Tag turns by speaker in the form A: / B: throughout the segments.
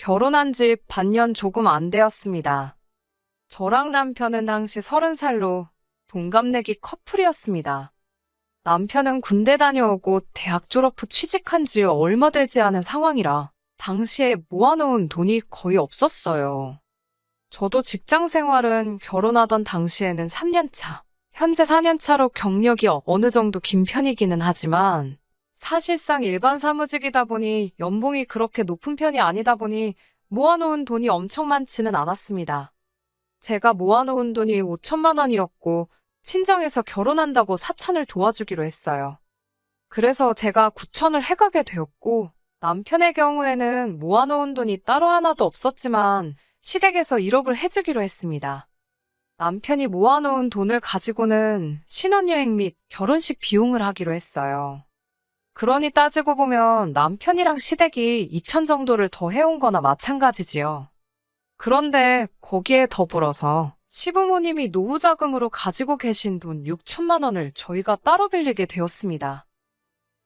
A: 결혼한 지 반년 조금 안 되었습니다. 저랑 남편은 당시 30살로 동갑내기 커플이었습니다. 남편은 군대 다녀오고 대학 졸업 후 취직한 지 얼마 되지 않은 상황이라 당시에 모아놓은 돈이 거의 없었어요. 저도 직장 생활은 결혼하던 당시에는 3년 차, 현재 4년 차로 경력이 어느 정도 긴 편이기는 하지만 사실상 일반 사무직이다 보니 연봉이 그렇게 높은 편이 아니다 보니 모아놓은 돈이 엄청 많지는 않았습니다. 제가 모아놓은 돈이 5천만 원이었고 친정에서 결혼한다고 사촌을 도와주기로 했어요. 그래서 제가 9천을 해가게 되었고 남편의 경우에는 모아놓은 돈이 따로 하나도 없었지만 시댁에서 1억을 해주기로 했습니다. 남편이 모아놓은 돈을 가지고는 신혼여행 및 결혼식 비용을 하기로 했어요. 그러니 따지고 보면 남편이랑 시댁이 2천 정도를 더 해온 거나 마찬가지지요. 그런데 거기에 더불어서 시부모님이 노후자금으로 가지고 계신 돈 6천만 원을 저희가 따로 빌리게 되었습니다.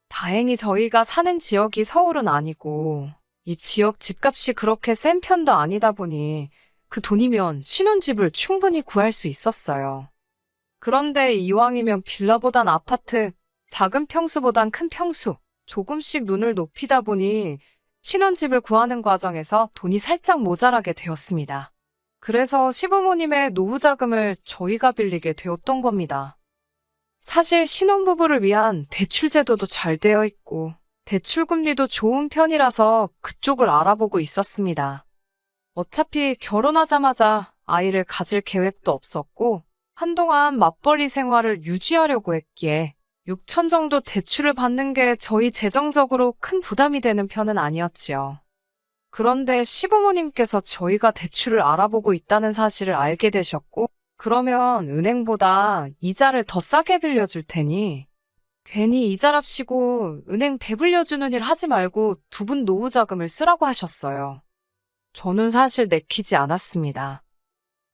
A: 다행히 저희가 사는 지역이 서울은 아니고 이 지역 집값이 그렇게 센 편도 아니다 보니 그 돈이면 신혼집을 충분히 구할 수 있었어요. 그런데 이왕이면 빌라보단 아파트, 작은 평수보단 큰 평수, 조금씩 눈을 높이다 보니 신혼집을 구하는 과정에서 돈이 살짝 모자라게 되었습니다. 그래서 시부모님의 노후자금을 저희가 빌리게 되었던 겁니다. 사실 신혼부부를 위한 대출제도도 잘 되어 있고 대출금리도 좋은 편이라서 그쪽을 알아보고 있었습니다. 어차피 결혼하자마자 아이를 가질 계획도 없었고 한동안 맞벌이 생활을 유지하려고 했기에 6천 정도 대출을 받는 게 저희 재정적으로 큰 부담이 되는 편은 아니었지요. 그런데 시부모님께서 저희가 대출을 알아보고 있다는 사실을 알게 되셨고 그러면 은행보다 이자를 더 싸게 빌려줄 테니 괜히 이자랍시고 은행 배불려주는 일 하지 말고 두 분 노후자금을 쓰라고 하셨어요. 저는 사실 내키지 않았습니다.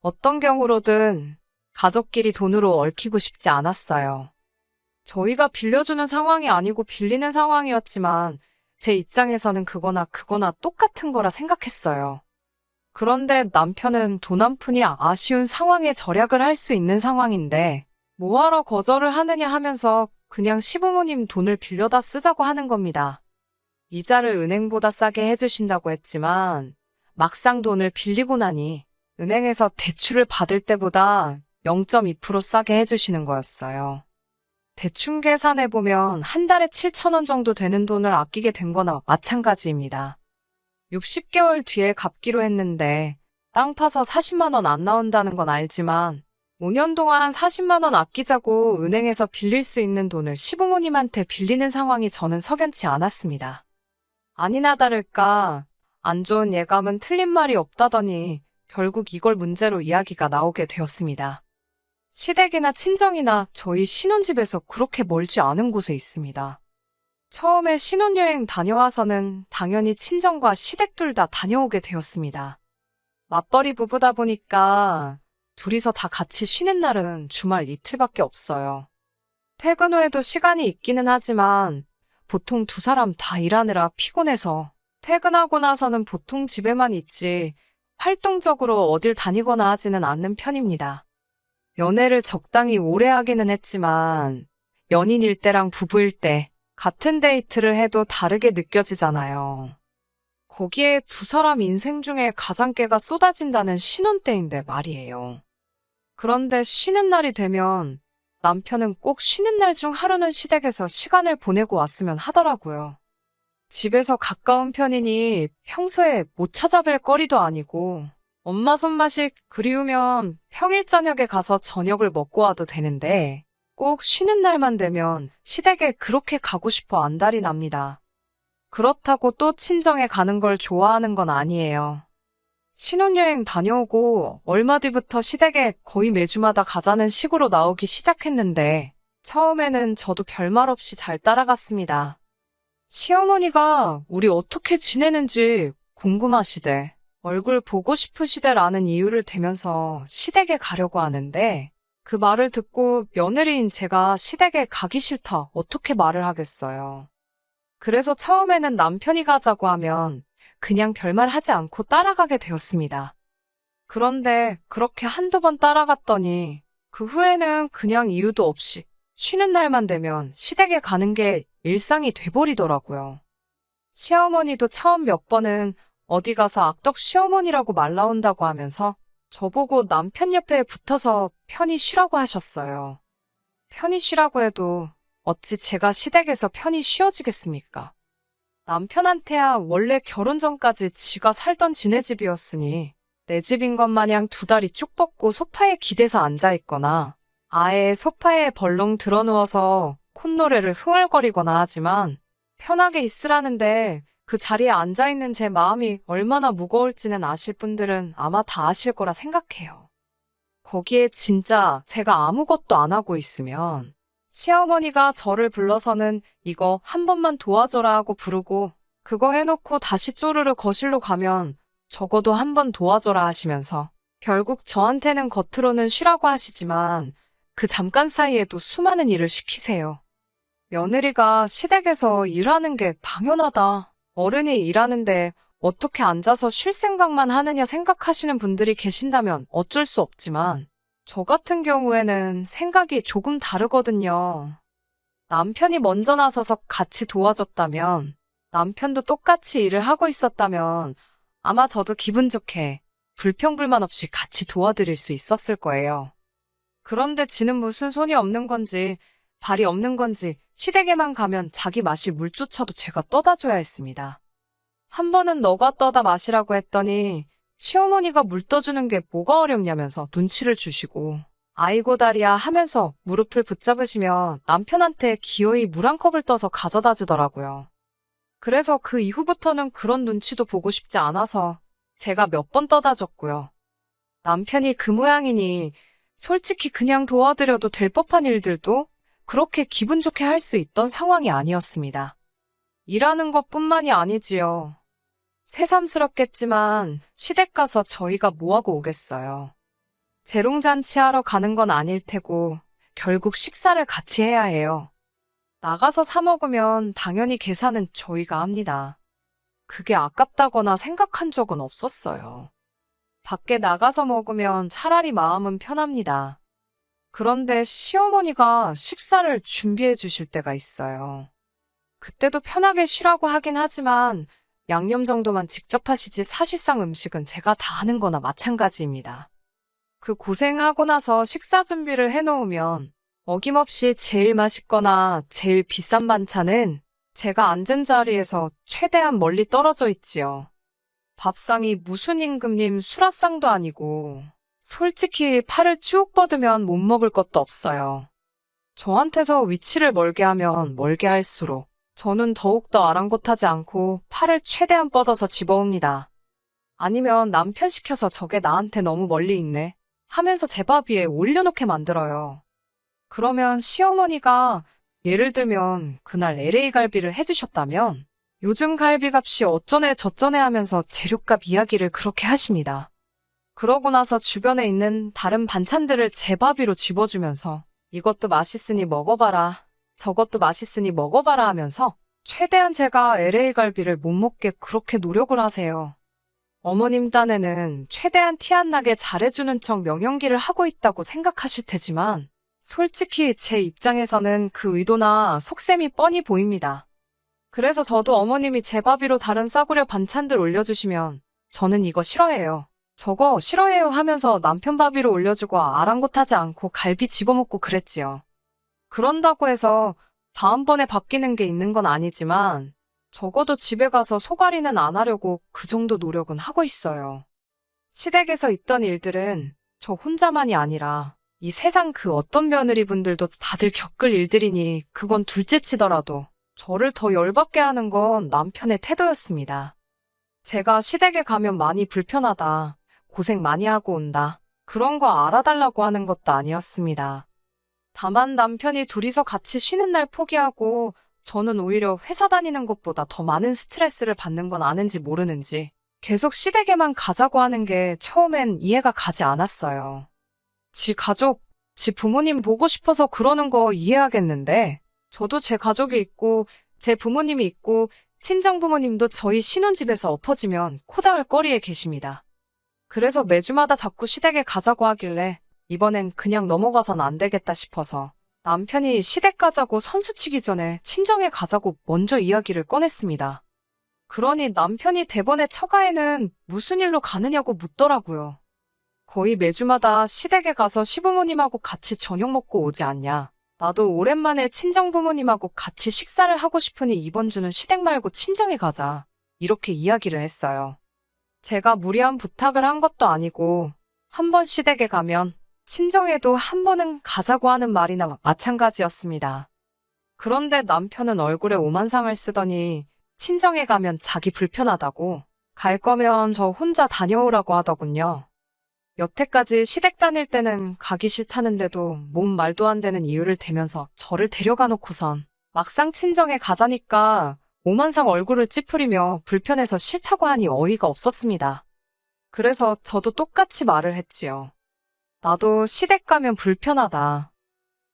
A: 어떤 경우로든 가족끼리 돈으로 얽히고 싶지 않았어요. 저희가 빌려주는 상황이 아니고 빌리는 상황이었지만 제 입장에서는 그거나 똑같은 거라 생각했어요. 그런데 남편은 돈 한 푼이 아쉬운 상황에 절약을 할 수 있는 상황인데 뭐하러 거절을 하느냐 하면서 그냥 시부모님 돈을 빌려다 쓰자고 하는 겁니다. 이자를 은행보다 싸게 해주신다고 했지만 막상 돈을 빌리고 나니 은행에서 대출을 받을 때보다 0.2% 싸게 해주시는 거였어요. 대충 계산해보면 한 달에 7천 원 정도 되는 돈을 아끼게 된 거나 마찬가지입니다. 60개월 뒤에 갚기로 했는데 땅 파서 40만 원 안 나온다는 건 알지만 5년 동안 40만 원 아끼자고 은행에서 빌릴 수 있는 돈을 시부모님한테 빌리는 상황이 저는 석연치 않았습니다. 아니나 다를까 안 좋은 예감은 틀린 말이 없다더니 결국 이걸 문제로 이야기가 나오게 되었습니다. 시댁이나 친정이나 저희 신혼집에서 그렇게 멀지 않은 곳에 있습니다. 처음에 신혼여행 다녀와서는 당연히 친정과 시댁 둘 다 다녀오게 되었습니다. 맞벌이 부부다 보니까 둘이서 다 같이 쉬는 날은 주말 이틀밖에 없어요. 퇴근 후에도 시간이 있기는 하지만 보통 두 사람 다 일하느라 피곤해서 퇴근하고 나서는 보통 집에만 있지 활동적으로 어딜 다니거나 하지는 않는 편입니다. 연애를 적당히 오래 하기는 했지만 연인일 때랑 부부일 때 같은 데이트를 해도 다르게 느껴지잖아요. 거기에 두 사람 인생 중에 가장 깨가 쏟아진다는 신혼 때인데 말이에요. 그런데 쉬는 날이 되면 남편은 꼭 쉬는 날 중 하루는 시댁에서 시간을 보내고 왔으면 하더라고요. 집에서 가까운 편이니 평소에 못 찾아뵐 거리도 아니고 엄마 손맛이 그리우면 평일 저녁에 가서 저녁을 먹고 와도 되는데 꼭 쉬는 날만 되면 시댁에 그렇게 가고 싶어 안달이 납니다. 그렇다고 또 친정에 가는 걸 좋아하는 건 아니에요. 신혼여행 다녀오고 얼마 뒤부터 시댁에 거의 매주마다 가자는 식으로 나오기 시작했는데 처음에는 저도 별말 없이 잘 따라갔습니다. 시어머니가 우리 어떻게 지내는지 궁금하시대. 얼굴 보고 싶으시대라는 이유를 대면서 시댁에 가려고 하는데 그 말을 듣고 며느리인 제가 시댁에 가기 싫다 어떻게 말을 하겠어요. 그래서 처음에는 남편이 가자고 하면 그냥 별말 하지 않고 따라가게 되었습니다. 그런데 그렇게 한두 번 따라갔더니 그 후에는 그냥 이유도 없이 쉬는 날만 되면 시댁에 가는 게 일상이 돼버리더라고요. 시어머니도 처음 몇 번은 어디 가서 악덕 시어머니라고 말 나온다고 하면서 저보고 남편 옆에 붙어서 편히 쉬라고 하셨어요. 편히 쉬라고 해도 어찌 제가 시댁에서 편히 쉬어지겠습니까? 남편한테야 원래 결혼 전까지 지가 살던 지네 집이었으니 내 집인 것 마냥 두 다리 쭉 뻗고 소파에 기대서 앉아있거나 아예 소파에 벌렁 드러누워서 콧노래를 흥얼거리거나 하지만 편하게 있으라는데 그 자리에 앉아있는 제 마음이 얼마나 무거울지는 아실 분들은 아마 다 아실 거라 생각해요. 거기에 진짜 제가 아무것도 안 하고 있으면 시어머니가 저를 불러서는 이거 한 번만 도와줘라 하고 부르고 그거 해놓고 다시 쪼르르 거실로 가면 적어도 한 번 도와줘라 하시면서 결국 저한테는 겉으로는 쉬라고 하시지만 그 잠깐 사이에도 수많은 일을 시키세요. 며느리가 시댁에서 일하는 게 당연하다. 어른이 일하는데 어떻게 앉아서 쉴 생각만 하느냐 생각하시는 분들이 계신다면 어쩔 수 없지만 저 같은 경우에는 생각이 조금 다르거든요. 남편이 먼저 나서서 같이 도와줬다면, 남편도 똑같이 일을 하고 있었다면 아마 저도 기분 좋게 불평불만 없이 같이 도와드릴 수 있었을 거예요. 그런데 지는 무슨 손이 없는 건지 발이 없는 건지 시댁에만 가면 자기 마실 물조차도 제가 떠다 줘야 했습니다. 한 번은 너가 떠다 마시라고 했더니 시어머니가 물 떠주는 게 뭐가 어렵냐면서 눈치를 주시고 아이고 다리야 하면서 무릎을 붙잡으시며 남편한테 기어이 물 한 컵을 떠서 가져다 주더라고요. 그래서 그 이후부터는 그런 눈치도 보고 싶지 않아서 제가 몇 번 떠다 줬고요. 남편이 그 모양이니 솔직히 그냥 도와드려도 될 법한 일들도 그렇게 기분 좋게 할 수 있던 상황이 아니었습니다. 일하는 것뿐만이 아니지요. 새삼스럽겠지만 시댁 가서 저희가 뭐하고 오겠어요. 재롱잔치 하러 가는 건 아닐 테고 결국 식사를 같이 해야 해요. 나가서 사 먹으면 당연히 계산은 저희가 합니다. 그게 아깝다거나 생각한 적은 없었어요. 밖에 나가서 먹으면 차라리 마음은 편합니다. 그런데 시어머니가 식사를 준비해 주실 때가 있어요. 그때도 편하게 쉬라고 하긴 하지만 양념 정도만 직접 하시지 사실상 음식은 제가 다 하는 거나 마찬가지입니다. 그 고생하고 나서 식사 준비를 해놓으면 어김없이 제일 맛있거나 제일 비싼 반찬은 제가 앉은 자리에서 최대한 멀리 떨어져 있지요. 밥상이 무슨 임금님 수라상도 아니고 솔직히 팔을 쭉 뻗으면 못 먹을 것도 없어요. 저한테서 위치를 멀게 하면 멀게 할수록 저는 더욱더 아랑곳하지 않고 팔을 최대한 뻗어서 집어옵니다. 아니면 남편 시켜서 저게 나한테 너무 멀리 있네 하면서 제 밥 위에 올려놓게 만들어요. 그러면 시어머니가 예를 들면 그날 LA 갈비를 해주셨다면 요즘 갈비값이 어쩌네 저쩌네 하면서 재료값 이야기를 그렇게 하십니다. 그러고 나서 주변에 있는 다른 반찬들을 제 밥 위로 집어주면서 이것도 맛있으니 먹어봐라. 저것도 맛있으니 먹어봐라 하면서 최대한 제가 LA 갈비를 못 먹게 그렇게 노력을 하세요. 어머님 딴에는 최대한 티 안 나게 잘해주는 척 명연기를 하고 있다고 생각하실 테지만 솔직히 제 입장에서는 그 의도나 속셈이 뻔히 보입니다. 그래서 저도 어머님이 제 밥 위로 다른 싸구려 반찬들 올려주시면 저는 이거 싫어해요. 저거 싫어해요 하면서 남편 밥 위로 올려주고 아랑곳하지 않고 갈비 집어먹고 그랬지요. 그런다고 해서 다음번에 바뀌는 게 있는 건 아니지만 적어도 집에 가서 속앓이는 안 하려고 그 정도 노력은 하고 있어요. 시댁에서 있던 일들은 저 혼자만이 아니라 이 세상 그 어떤 며느리분들도 다들 겪을 일들이니 그건 둘째치더라도 저를 더 열받게 하는 건 남편의 태도였습니다. 제가 시댁에 가면 많이 불편하다, 고생 많이 하고 온다, 그런 거 알아달라고 하는 것도 아니었습니다. 다만 남편이 둘이서 같이 쉬는 날 포기하고 저는 오히려 회사 다니는 것보다 더 많은 스트레스를 받는 건 아는지 모르는지 계속 시댁에만 가자고 하는 게 처음엔 이해가 가지 않았어요. 지 가족, 지 부모님 보고 싶어서 그러는 거 이해하겠는데 저도 제 가족이 있고 제 부모님이 있고 친정 부모님도 저희 신혼집에서 엎어지면 코 닿을 거리에 계십니다. 그래서 매주마다 자꾸 시댁에 가자고 하길래 이번엔 그냥 넘어가선 안 되겠다 싶어서 남편이 시댁 가자고 선수치기 전에 친정에 가자고 먼저 이야기를 꺼냈습니다. 그러니 남편이 대번에 처가에는 무슨 일로 가느냐고 묻더라고요. 거의 매주마다 시댁에 가서 시부모님하고 같이 저녁 먹고 오지 않냐. 나도 오랜만에 친정부모님하고 같이 식사를 하고 싶으니 이번 주는 시댁 말고 친정에 가자. 이렇게 이야기를 했어요. 제가 무리한 부탁을 한 것도 아니고 한 번 시댁에 가면 친정에도 한 번은 가자고 하는 말이나 마찬가지였습니다. 그런데 남편은 얼굴에 오만상을 쓰더니 친정에 가면 자기 불편하다고 갈 거면 저 혼자 다녀오라고 하더군요. 여태까지 시댁 다닐 때는 가기 싫다는데도 몸 말도 안 되는 이유를 대면서 저를 데려가 놓고선 막상 친정에 가자니까 오만상 얼굴을 찌푸리며 불편해서 싫다고 하니 어이가 없었습니다. 그래서 저도 똑같이 말을 했지요. 나도 시댁 가면 불편하다.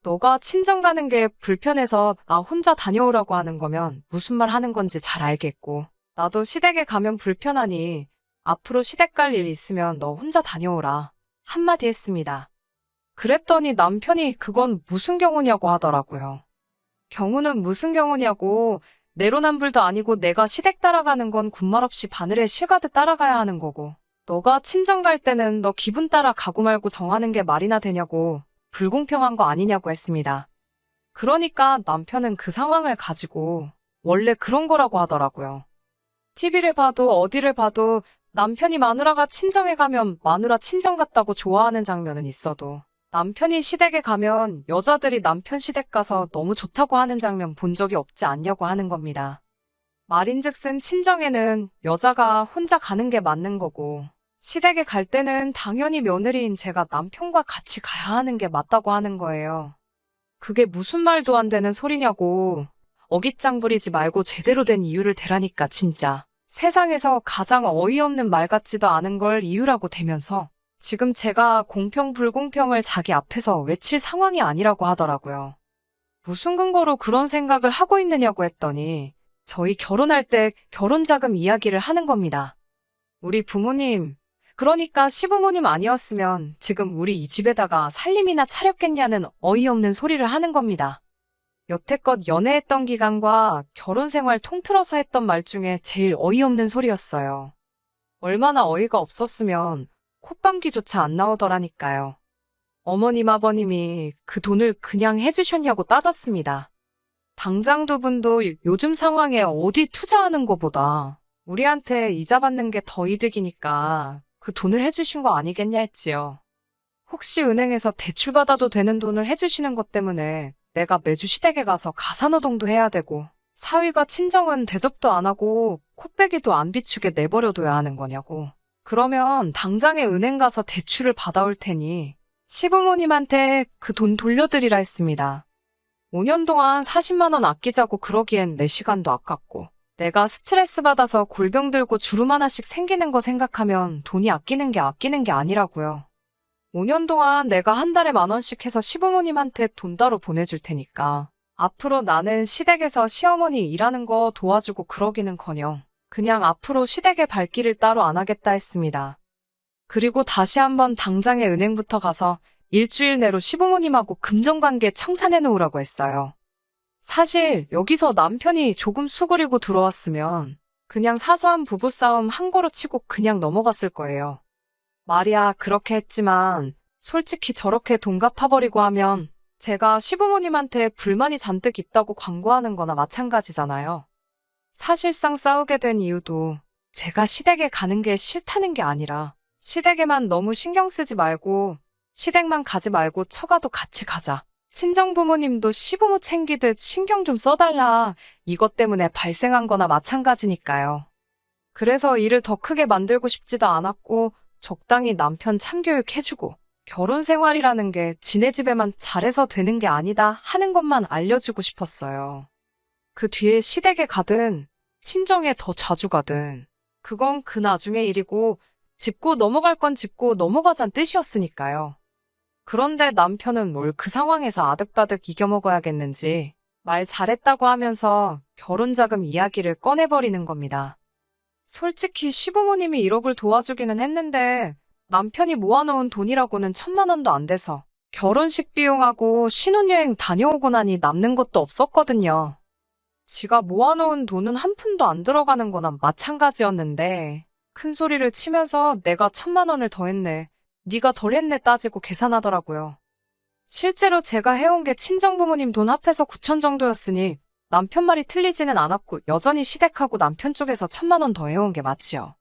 A: 너가 친정 가는 게 불편해서 나 혼자 다녀오라고 하는 거면 무슨 말 하는 건지 잘 알겠고, 나도 시댁에 가면 불편하니 앞으로 시댁 갈 일 있으면 너 혼자 다녀오라. 한마디 했습니다. 그랬더니 남편이 그건 무슨 경우냐고 하더라고요. 경우는 무슨 경우냐고, 내로남불도 아니고 내가 시댁 따라가는 건 군말 없이 바늘에 실 가듯 따라가야 하는 거고, 너가 친정 갈 때는 너 기분 따라 가고 말고 정하는 게 말이나 되냐고, 불공평한 거 아니냐고 했습니다. 그러니까 남편은 그 상황을 가지고 원래 그런 거라고 하더라고요. TV를 봐도 어디를 봐도 남편이 마누라가 친정에 가면 마누라 친정 갔다고 좋아하는 장면은 있어도 남편이 시댁에 가면 여자들이 남편 시댁 가서 너무 좋다고 하는 장면 본 적이 없지 않냐고 하는 겁니다. 말인즉슨 친정에는 여자가 혼자 가는 게 맞는 거고, 시댁에 갈 때는 당연히 며느리인 제가 남편과 같이 가야 하는 게 맞다고 하는 거예요. 그게 무슨 말도 안 되는 소리냐고. 어깃장 부리지 말고 제대로 된 이유를 대라니까 진짜. 세상에서 가장 어이없는 말 같지도 않은 걸 이유라고 대면서 지금 제가 공평 불공평을 자기 앞에서 외칠 상황이 아니라고 하더라고요. 무슨 근거로 그런 생각을 하고 있느냐고 했더니 저희 결혼할 때 결혼자금 이야기를 하는 겁니다. 우리 부모님, 그러니까 시부모님 아니었으면 지금 우리 이 집에다가 살림이나 차렸겠냐는 어이없는 소리를 하는 겁니다. 여태껏 연애했던 기간과 결혼 생활 통틀어서 했던 말 중에 제일 어이없는 소리였어요. 얼마나 어이가 없었으면 콧방귀조차 안 나오더라니까요. 어머님 아버님이 그 돈을 그냥 해주셨냐고 따졌습니다. 당장 두 분도 요즘 상황에 어디 투자하는 거보다 우리한테 이자 받는 게 더 이득이니까 그 돈을 해주신 거 아니겠냐 했지요. 혹시 은행에서 대출받아도 되는 돈을 해주시는 것 때문에 내가 매주 시댁에 가서 가사노동도 해야 되고 사위가 친정은 대접도 안 하고 코빼기도 안 비추게 내버려둬야 하는 거냐고. 그러면 당장에 은행 가서 대출을 받아올 테니 시부모님한테 그 돈 돌려드리라 했습니다. 5년 동안 40만 원 아끼자고 그러기엔 내 시간도 아깝고 내가 스트레스 받아서 골병 들고 주름 하나씩 생기는 거 생각하면 돈이 아끼는 게 아니라고요. 5년 동안 내가 한 달에 10,000원씩 해서 시부모님한테 돈 따로 보내줄 테니까 앞으로 나는 시댁에서 시어머니 일하는 거 도와주고 그러기는커녕 그냥 앞으로 시댁의 발길을 따로 안 하겠다 했습니다. 그리고 다시 한번 당장에 은행부터 가서 일주일 내로 시부모님하고 금전관계 청산해 놓으라고 했어요. 사실 여기서 남편이 조금 수그리고 들어왔으면 그냥 사소한 부부싸움 한 거로 치고 그냥 넘어갔을 거예요. 말이야 그렇게 했지만 솔직히 저렇게 돈 갚아버리고 하면 제가 시부모님한테 불만이 잔뜩 있다고 광고하는 거나 마찬가지잖아요. 사실상 싸우게 된 이유도 제가 시댁에 가는 게 싫다는 게 아니라 시댁에만 너무 신경 쓰지 말고 시댁만 가지 말고 처가도 같이 가자. 친정부모님도 시부모 챙기듯 신경 좀 써달라. 이것 때문에 발생한 거나 마찬가지니까요. 그래서 일을 더 크게 만들고 싶지도 않았고 적당히 남편 참교육해주고 결혼 생활이라는 게 지네 집에만 잘해서 되는 게 아니다 하는 것만 알려주고 싶었어요. 그 뒤에 시댁에 가든 친정에 더 자주 가든 그건 그 나중의 일이고 짚고 넘어갈 건 짚고 넘어가자는 뜻이었으니까요. 그런데 남편은 뭘 그 상황에서 아득바득 이겨먹어야겠는지 말 잘했다고 하면서 결혼자금 이야기를 꺼내버리는 겁니다. 솔직히 시부모님이 1억을 도와주기는 했는데 남편이 모아놓은 돈이라고는 1,000만 원도 안 돼서 결혼식 비용하고 신혼여행 다녀오고 나니 남는 것도 없었거든요. 지가 모아놓은 돈은 한 푼도 안 들어가는 거나 마찬가지였는데 큰 소리를 치면서 내가 1,000만 원을 더 했네, 네가 덜 했네 따지고 계산하더라고요. 실제로 제가 해온 게 친정부모님 돈 합해서 9천 정도였으니 남편 말이 틀리지는 않았고 여전히 시댁하고 남편 쪽에서 1,000만 원 더 해온 게 맞지요.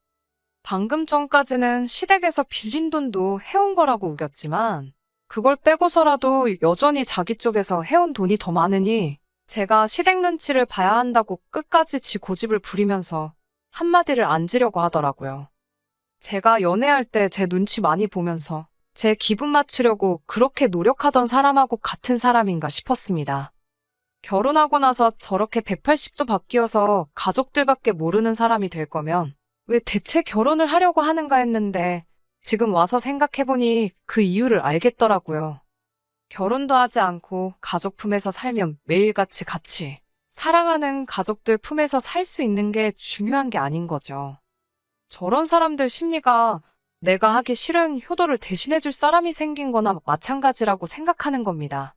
A: 방금 전까지는 시댁에서 빌린 돈도 해온 거라고 우겼지만 그걸 빼고서라도 여전히 자기 쪽에서 해온 돈이 더 많으니 제가 시댁 눈치를 봐야 한다고 끝까지 지 고집을 부리면서 한마디를 안 지려고 하더라고요. 제가 연애할 때 제 눈치 많이 보면서 제 기분 맞추려고 그렇게 노력하던 사람하고 같은 사람인가 싶었습니다. 결혼하고 나서 저렇게 180도 바뀌어서 가족들밖에 모르는 사람이 될 거면 왜 대체 결혼을 하려고 하는가 했는데 지금 와서 생각해보니 그 이유를 알겠더라고요. 결혼도 하지 않고 가족 품에서 살면 매일같이 같이 사랑하는 가족들 품에서 살 수 있는 게 중요한 게 아닌 거죠. 저런 사람들 심리가 내가 하기 싫은 효도를 대신해줄 사람이 생긴 거나 마찬가지라고 생각하는 겁니다.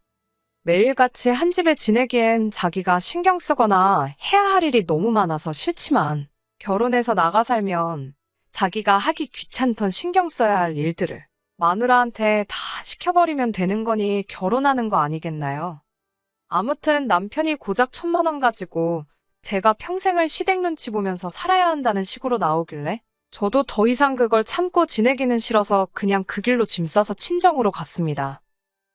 A: 매일같이 한 집에 지내기엔 자기가 신경 쓰거나 해야 할 일이 너무 많아서 싫지만 결혼해서 나가 살면 자기가 하기 귀찮던 신경 써야 할 일들을 마누라한테 다 시켜버리면 되는 거니 결혼하는 거 아니겠나요? 아무튼 남편이 고작 1,000만 원 가지고 제가 평생을 시댁 눈치 보면서 살아야 한다는 식으로 나오길래 저도 더 이상 그걸 참고 지내기는 싫어서 그냥 그 길로 짐 싸서 친정으로 갔습니다.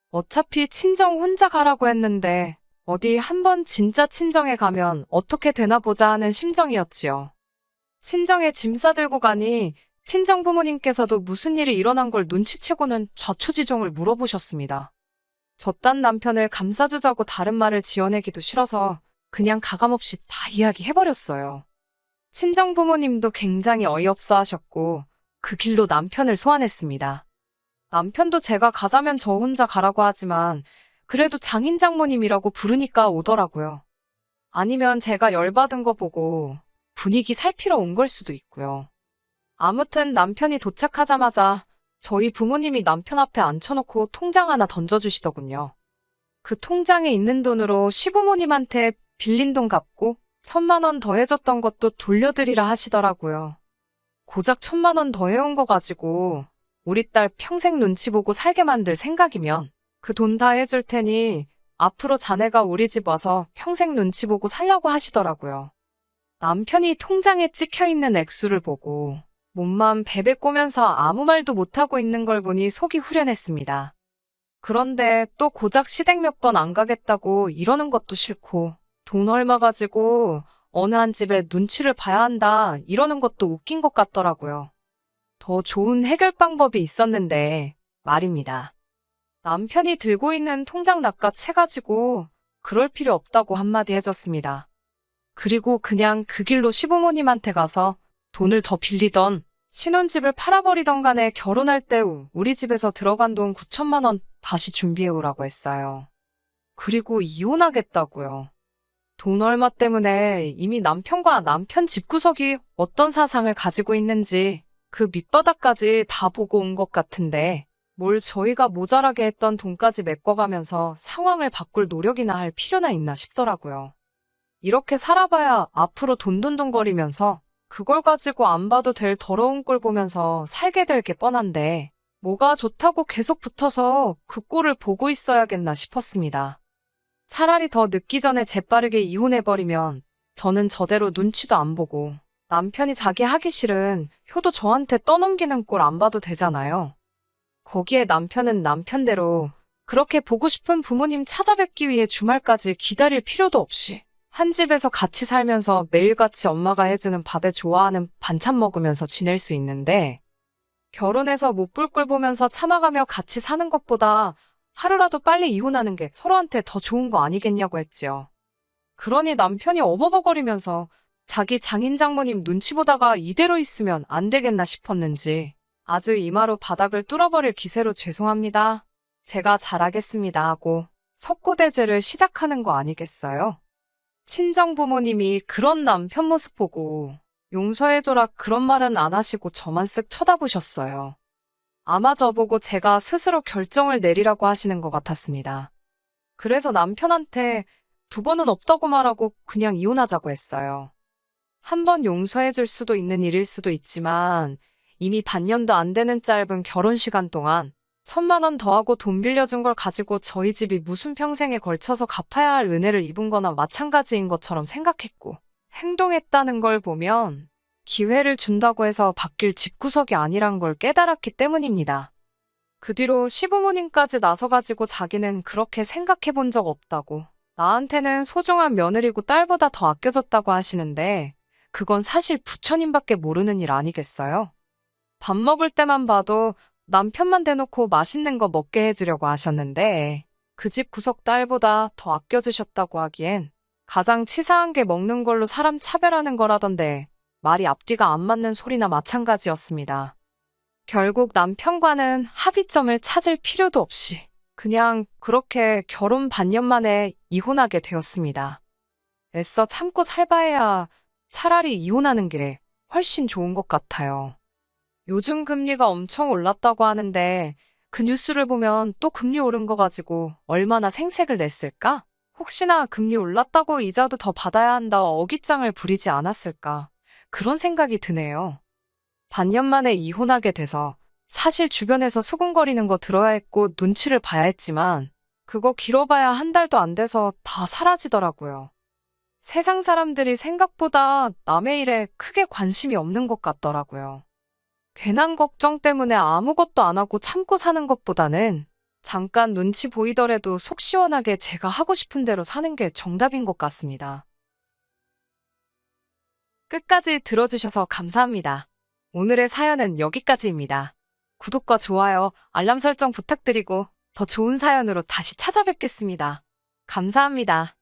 A: 어차피 친정 혼자 가라고 했는데 어디 한번 진짜 친정에 가면 어떻게 되나 보자 하는 심정이었지요. 친정에 짐 싸들고 가니 친정 부모님께서도 무슨 일이 일어난 걸 눈치채고는 좌초지종을 물어보셨습니다. 저딴 남편을 감싸주자고 다른 말을 지어내기도 싫어서 그냥 가감없이 다 이야기해버렸어요. 친정 부모님도 굉장히 어이없어 하셨고 그 길로 남편을 소환했습니다. 남편도 제가 가자면 저 혼자 가라고 하지만 그래도 장인 장모님이라고 부르니까 오더라고요. 아니면 제가 열받은 거 보고 분위기 살피러 온 걸 수도 있고요. 아무튼 남편이 도착하자마자 저희 부모님이 남편 앞에 앉혀놓고 통장 하나 던져주시더군요. 그 통장에 있는 돈으로 시부모님한테 빌린 돈 갚고 1,000만 원 더 해줬던 것도 돌려드리라 하시더라고요. 고작 1,000만 원 더 해온 거 가지고 우리 딸 평생 눈치 보고 살게 만들 생각이면 그 돈 다 해줄 테니 앞으로 자네가 우리 집 와서 평생 눈치 보고 살라고 하시더라고요. 남편이 통장에 찍혀있는 액수를 보고 몸만 베베 꼬면서 아무 말도 못하고 있는 걸 보니 속이 후련했습니다. 그런데 또 고작 시댁 몇 번 안 가겠다고 이러는 것도 싫고 돈 얼마 가지고 어느 한 집에 눈치를 봐야 한다 이러는 것도 웃긴 것 같더라고요. 더 좋은 해결 방법이 있었는데 말입니다. 남편이 들고 있는 통장 낚아채 가지고 그럴 필요 없다고 한마디 해줬습니다. 그리고 그냥 그 길로 시부모님한테 가서 돈을 더 빌리던 신혼집을 팔아버리던 간에 결혼할 때 우리 집에서 들어간 돈 9,000만 원 다시 준비해오라고 했어요. 그리고 이혼하겠다고요. 돈 얼마 때문에 이미 남편과 남편 집구석이 어떤 사상을 가지고 있는지 그 밑바닥까지 다 보고 온 것 같은데 뭘 저희가 모자라게 했던 돈까지 메꿔가면서 상황을 바꿀 노력이나 할 필요나 있나 싶더라고요. 이렇게 살아봐야 앞으로 돈돈돈거리면서 그걸 가지고 안 봐도 될 더러운 꼴 보면서 살게 될 게 뻔한데 뭐가 좋다고 계속 붙어서 그 꼴을 보고 있어야겠나 싶었습니다. 차라리 더 늦기 전에 재빠르게 이혼해버리면 저는 저대로 눈치도 안 보고 남편이 자기 하기 싫은 효도 저한테 떠넘기는 꼴 안 봐도 되잖아요. 거기에 남편은 남편대로 그렇게 보고 싶은 부모님 찾아뵙기 위해 주말까지 기다릴 필요도 없이 한 집에서 같이 살면서 매일같이 엄마가 해주는 밥에 좋아하는 반찬 먹으면서 지낼 수 있는데 결혼해서 못 볼 꼴 보면서 참아가며 같이 사는 것보다 하루라도 빨리 이혼하는 게 서로한테 더 좋은 거 아니겠냐고 했지요. 그러니 남편이 어버버거리면서 자기 장인 장모님 눈치 보다가 이대로 있으면 안 되겠나 싶었는지 아주 이마로 바닥을 뚫어버릴 기세로 죄송합니다. 제가 잘하겠습니다 하고 석고대죄를 시작하는 거 아니겠어요? 친정 부모님이 그런 남편 모습 보고 용서해줘라 그런 말은 안 하시고 저만 쓱 쳐다보셨어요. 아마 저보고 제가 스스로 결정을 내리라고 하시는 것 같았습니다. 그래서 남편한테 두 번은 없다고 말하고 그냥 이혼하자고 했어요. 한 번 용서해줄 수도 있는 일일 수도 있지만 이미 반년도 안 되는 짧은 결혼 시간 동안 1,000만 원 더하고 돈 빌려준 걸 가지고 저희 집이 무슨 평생에 걸쳐서 갚아야 할 은혜를 입은 거나 마찬가지인 것처럼 생각했고 행동했다는 걸 보면 기회를 준다고 해서 바뀔 집구석이 아니란 걸 깨달았기 때문입니다. 그 뒤로 시부모님까지 나서가지고 자기는 그렇게 생각해 본 적 없다고, 나한테는 소중한 며느리고 딸보다 더 아껴졌다고 하시는데 그건 사실 부처님밖에 모르는 일 아니겠어요? 밥 먹을 때만 봐도 남편만 대놓고 맛있는 거 먹게 해주려고 하셨는데 그 집 구석 딸보다 더 아껴주셨다고 하기엔 가장 치사한 게 먹는 걸로 사람 차별하는 거라던데 말이 앞뒤가 안 맞는 소리나 마찬가지였습니다. 결국 남편과는 합의점을 찾을 필요도 없이 그냥 그렇게 결혼 반년 만에 이혼하게 되었습니다. 애써 참고 살바해야 차라리 이혼하는 게 훨씬 좋은 것 같아요. 요즘 금리가 엄청 올랐다고 하는데 그 뉴스를 보면 또 금리 오른 거 가지고 얼마나 생색을 냈을까? 혹시나 금리 올랐다고 이자도 더 받아야 한다 어깃장을 부리지 않았을까? 그런 생각이 드네요. 반년 만에 이혼하게 돼서 사실 주변에서 수군거리는 거 들어야 했고 눈치를 봐야 했지만 그거 길어봐야 한 달도 안 돼서 다 사라지더라고요. 세상 사람들이 생각보다 남의 일에 크게 관심이 없는 것 같더라고요. 괜한 걱정 때문에 아무것도 안 하고 참고 사는 것보다는 잠깐 눈치 보이더라도 속 시원하게 제가 하고 싶은 대로 사는 게 정답인 것 같습니다. 끝까지 들어주셔서 감사합니다. 오늘의 사연은 여기까지입니다. 구독과 좋아요, 알람 설정 부탁드리고 더 좋은 사연으로 다시 찾아뵙겠습니다. 감사합니다.